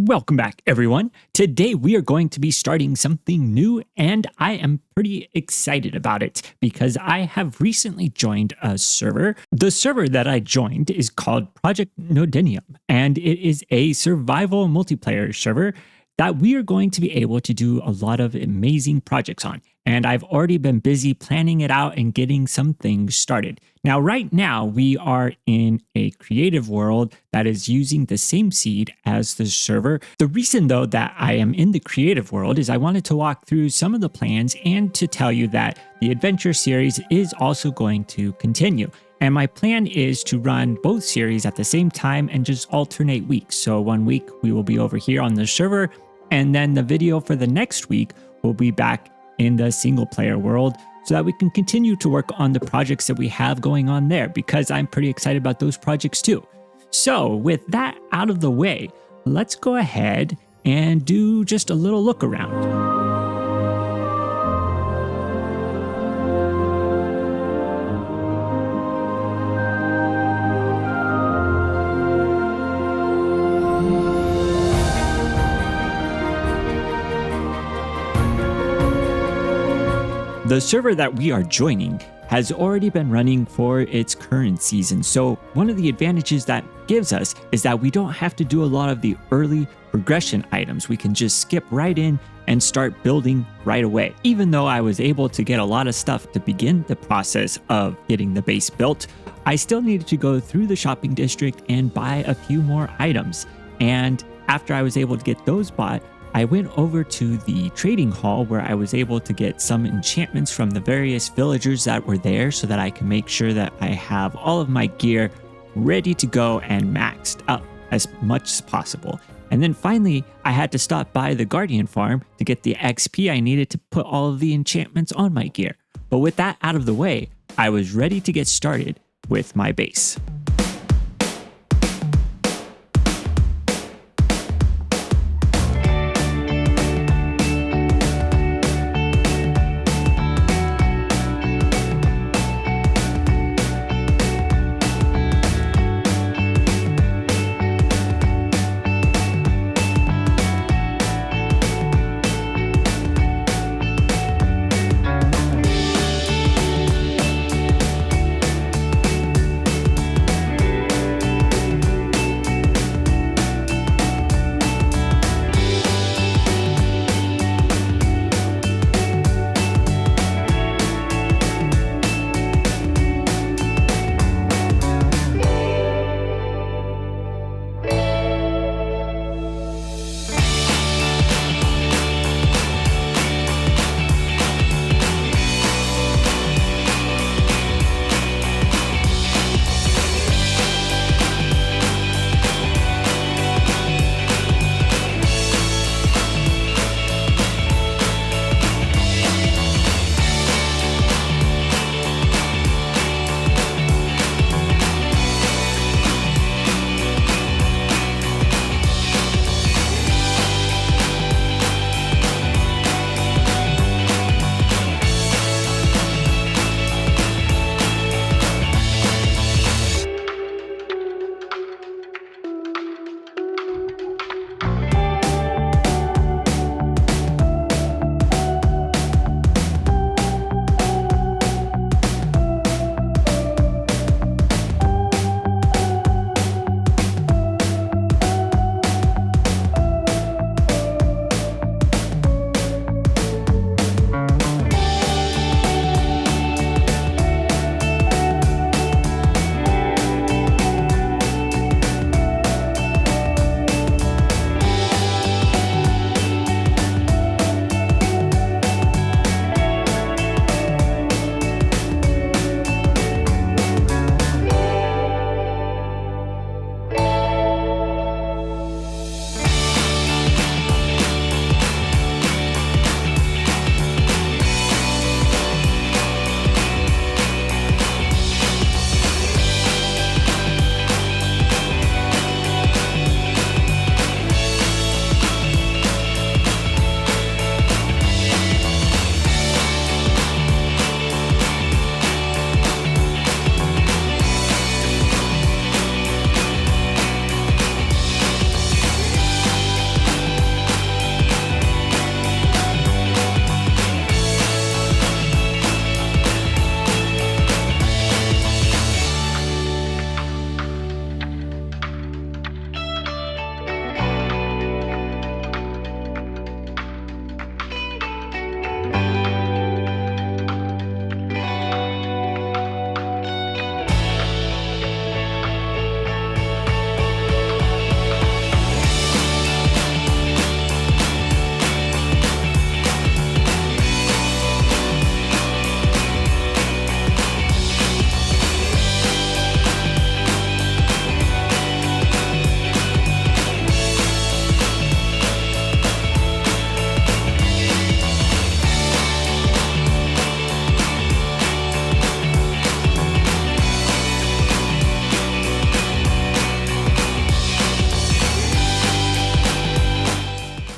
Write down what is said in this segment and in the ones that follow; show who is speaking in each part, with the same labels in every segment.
Speaker 1: Welcome back, everyone. Today we are going to be starting something new, and I am pretty excited about it because I have recently joined a server. The server that I joined is called Project Nodenium, and it is a survival multiplayer server that we are going to be able to do a lot of amazing projects on. And I've already been busy planning it out and getting some things started. Now, right now, we are in a creative world that is using the same seed as the server. The reason, though, that I am in the creative world is I wanted to walk through some of the plans and to tell you that the adventure series is also going to continue. And my plan is to run both series at the same time and just alternate weeks. So 1 week we will be over here on the server, and then the video for the next week will be back in the single player world so that we can continue to work on the projects that we have going on there, because I'm pretty excited about those projects too. So with that out of the way, let's go ahead and do just a little look around. The server that we are joining has already been running for its current season, so one of the advantages that gives us is that we don't have to do a lot of the early progression items. We can just skip right in and start building right away. Even though I was able to get a lot of stuff to begin the process of getting the base built, I still needed to go through the shopping district and buy a few more items. And after I was able to get those bought, I went over to the trading hall where I was able to get some enchantments from the various villagers that were there so that I can make sure that I have all of my gear ready to go and maxed up as much as possible. And then finally, I had to stop by the Guardian farm to get the XP I needed to put all of the enchantments on my gear. But with that out of the way, I was ready to get started with my base.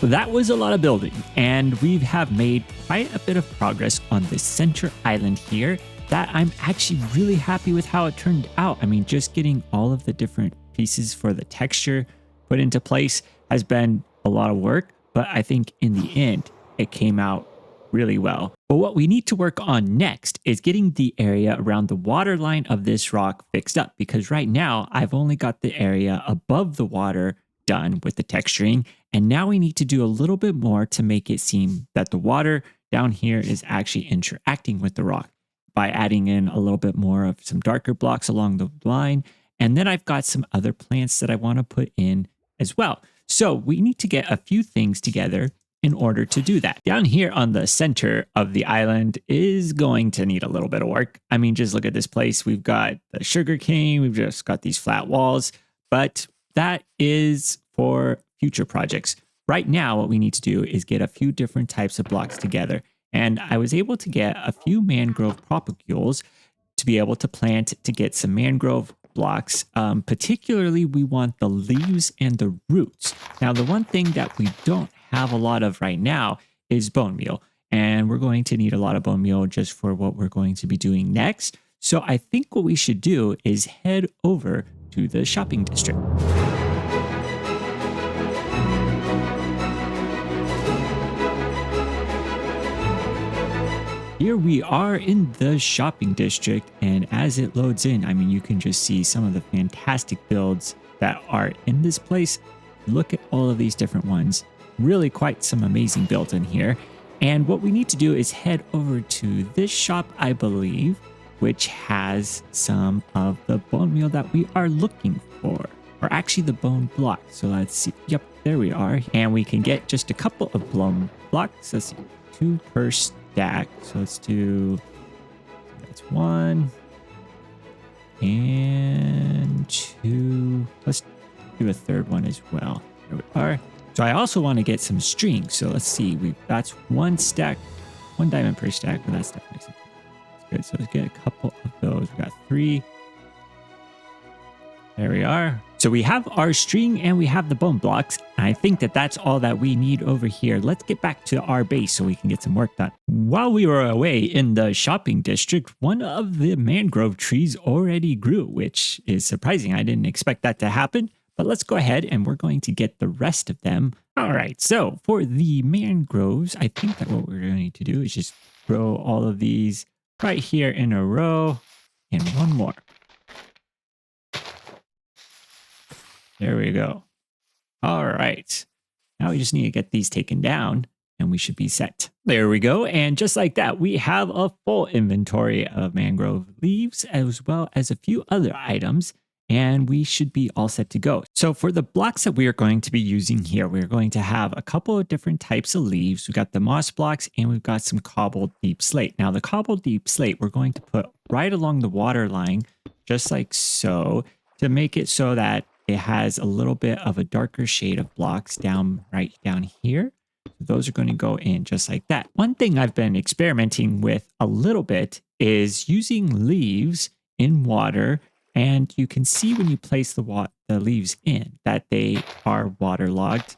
Speaker 1: That was a lot of building, and we have made quite a bit of progress on this center island here that I'm actually really happy with how it turned out. I mean, just getting all of the different pieces for the texture put into place has been a lot of work, but I think in the end, it came out really well. But what we need to work on next is getting the area around the water line of this rock fixed up, because right now I've only got the area above the water done with the texturing, and now we need to do a little bit more to make it seem that the water down here is actually interacting with the rock by adding in a little bit more of some darker blocks along the line. And then I've got some other plants that I want to put in as well. So we need to get a few things together in order to do that. Down here on the center of the island is going to need a little bit of work. I mean, just look at this place. We've got the sugar cane. We've just got these flat walls, but that is for future projects. Right now, what we need to do is get a few different types of blocks together. And I was able to get a few mangrove propagules to be able to plant to get some mangrove blocks. Particularly, we want the leaves and the roots. Now, the one thing that we don't have a lot of right now is bone meal. And we're going to need a lot of bone meal just for what we're going to be doing next. So I think what we should do is head over to the shopping district. Here we are in the shopping district, and as it loads in, I mean, you can just see some of the fantastic builds that are in this place. Look at all of these different ones. Really quite some amazing builds in here. And what we need to do is head over to this shop, I believe, which has some of the bone meal that we are looking for, or actually the bone block. So let's see. Yep, there we are. And we can get just a couple of bone blocks. Let's see, 2 per stack. So let's do, that's 1 and 2. Let's do a third one as well. There we are. So I also want to get some string. So let's see, that's 1 stack, 1 diamond per stack, but that's definitely good. So let's get a couple of those. We got 3. There we are. So we have our string and we have the bone blocks. And I think that that's all that we need over here. Let's get back to our base so we can get some work done. While we were away in the shopping district, one of the mangrove trees already grew, which is surprising. I didn't expect that to happen. But let's go ahead and we're going to get the rest of them. All right, so for the mangroves, I think that what we're going to do is just grow all of these right here in a row and one more. There we go. All right, now we just need to get these taken down and we should be set. There we go. And just like that, we have a full inventory of mangrove leaves as well as a few other items. And we should be all set to go. So for the blocks that we are going to be using here, we're going to have a couple of different types of leaves. We've got the moss blocks and we've got some cobbled deep slate. Now the cobbled deep slate, we're going to put right along the water line, just like so, to make it so that it has a little bit of a darker shade of blocks right down here. Those are going to go in just like that. One thing I've been experimenting with a little bit is using leaves in water. And you can see when you place the leaves in that they are waterlogged.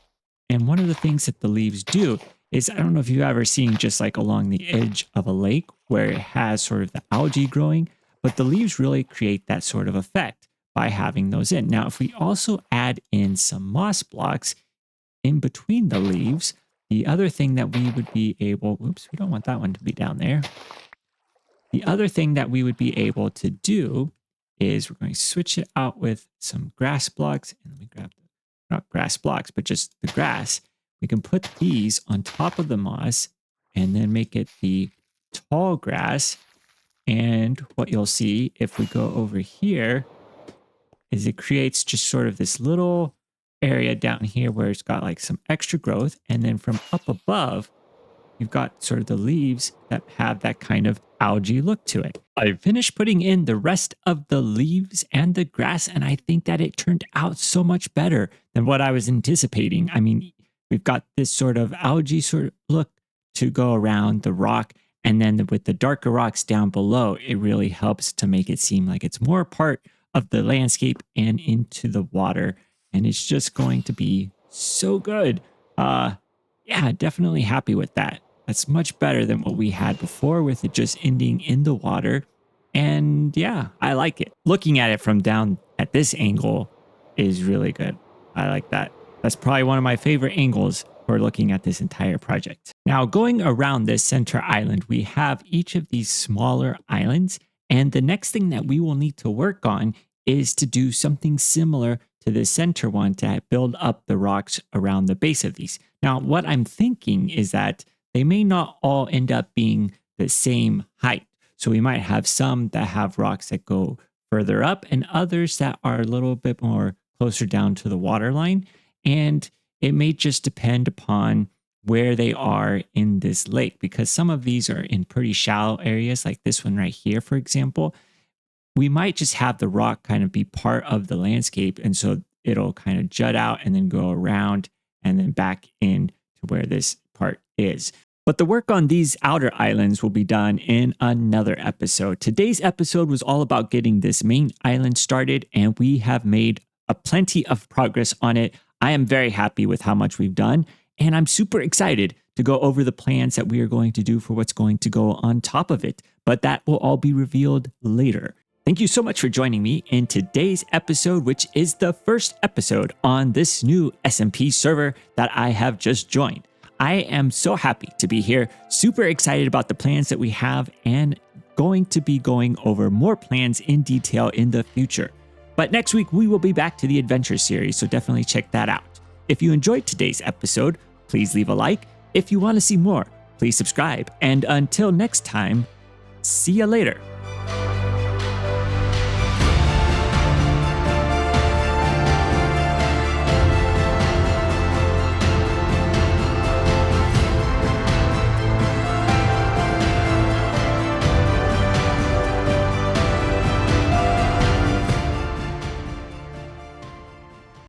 Speaker 1: And one of the things that the leaves do is, I don't know if you've ever seen just like along the edge of a lake where it has sort of the algae growing, but the leaves really create that sort of effect by having those in. Now, if we also add in some moss blocks in between the leaves, the other thing that we would be able, oops, we don't want that one to be down there. The other thing that we would be able to do is we're going to switch it out with some grass blocks, and we grab not grass blocks, but just the grass. We can put these on top of the moss and then make it the tall grass. And what you'll see if we go over here is it creates just sort of this little area down here where it's got like some extra growth. And then from up above, you've got sort of the leaves that have that kind of algae look to it. I finished putting in the rest of the leaves and the grass, and I think that it turned out so much better than what I was anticipating. I mean, we've got this sort of algae sort of look to go around the rock, and then with the darker rocks down below, it really helps to make it seem like it's more part of the landscape and into the water, and it's just going to be so good. Yeah, definitely happy with that. That's much better than what we had before with it just ending in the water. And yeah, I like it. Looking at it from down at this angle is really good. I like that. That's probably one of my favorite angles for looking at this entire project. Now, going around this center island, we have each of these smaller islands. And the next thing that we will need to work on is to do something similar to the center one to build up the rocks around the base of these. Now, what I'm thinking is that they may not all end up being the same height. So we might have some that have rocks that go further up and others that are a little bit more closer down to the water line. And it may just depend upon where they are in this lake because some of these are in pretty shallow areas, like this one right here, for example. We might just have the rock kind of be part of the landscape. And so it'll kind of jut out and then go around and then back in to where this part is. But the work on these outer islands will be done in another episode. Today's episode was all about getting this main island started, and we have made a plenty of progress on it. I am very happy with how much we've done, and I'm super excited to go over the plans that we are going to do for what's going to go on top of it. But that will all be revealed later. Thank you so much for joining me in today's episode, which is the first episode on this new SMP server that I have just joined. I am so happy to be here, super excited about the plans that we have, and going to be going over more plans in detail in the future. But next week, we will be back to the adventure series, so definitely check that out. If you enjoyed today's episode, please leave a like. If you want to see more, please subscribe. And until next time, see ya later.